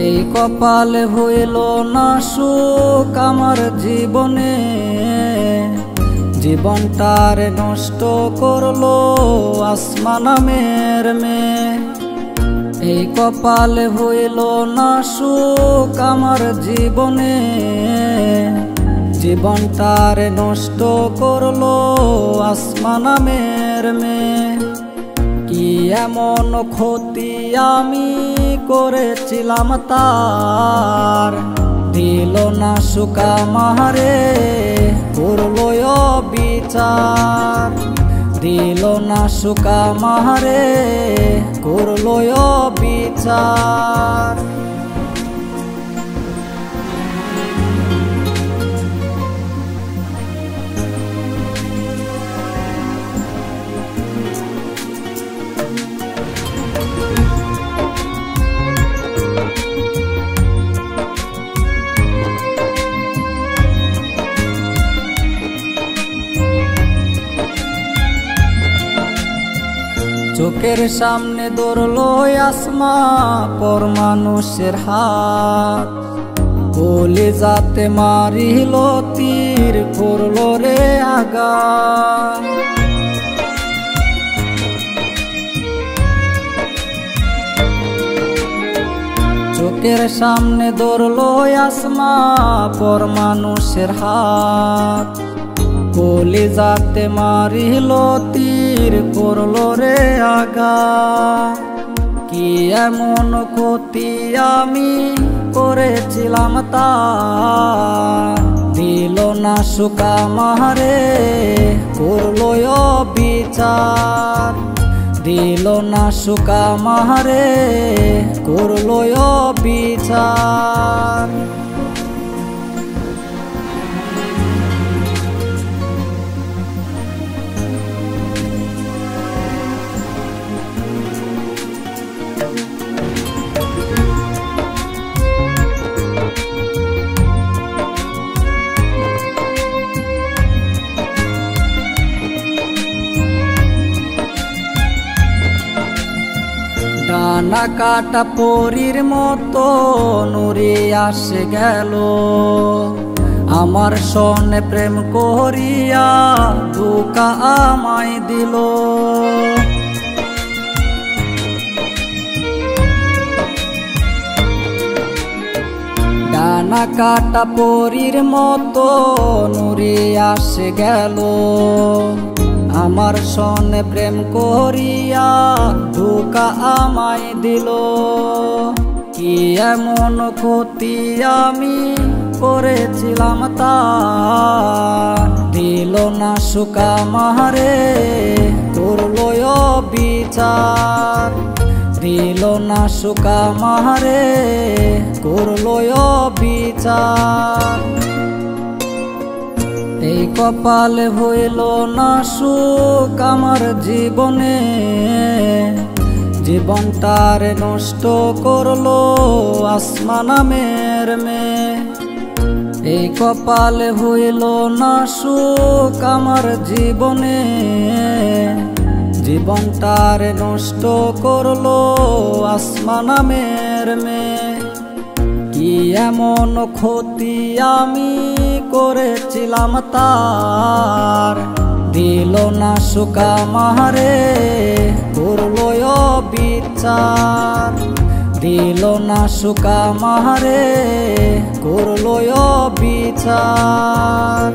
এই কপালে হইল না সুখ আমার জীবনে, জীবনটার নষ্ট করলো আসমা নামের মেয়ে। এই কপালে হইল না সুখ আমার জীবনে, জীবনটার নষ্ট করলো আসমা নামের মেয়ে। কি এমন ক্ষতি আমি করেছিলাম তার, দিল না সুখ আমারে করলো বিচার। দিল না সুখ আমারে করলো বিচার। চোখের সামনে ধরলো আসমা পর মানুষের হাত, কলিজাতে মারিল তীর করলো রে আঘাত। চোখের সামনে ধরলো আসমা পর মানুষের হাত, কলিজাতে মারিল তীর করলো রে আঘাত। কি এমন ক্ষতি আমি করেছিলাম তার, দিল না সুখ আমারে করলো বিচার। দিল না সুখ আমারে করলো বিচার। ডানা কাটা পরীর মতো নুরে আসে গেল, আমার সনে প্রেম করিয়া ধোঁকা আমায় দিল। ডানা কাটা পরীর মতো নুরে আসে গেল, আমার সনে প্রেম করিয়া ধোঁকা আমায় দিল। কি এমন ক্ষতি আমি করেছিলাম তার, দিল না সুখ আমারে করলো বিচার। দিল না সুখ আমারে করলো বিচার। এই কপালে হইল না সুখ আমার জীবনে, জীবনটার নষ্ট করলো আসমা নামের মেয়ে। এই কপালে হইল না সুখ আমার জীবনে, জীবনটার নষ্ট করলো আসমা নামের মেয়ে। কি এমন ক্ষতি আমি করেছিলাম তার, দিল না সুখ আমারে করলো বিচার। দিল না সুখ আমারে করলো বিচার।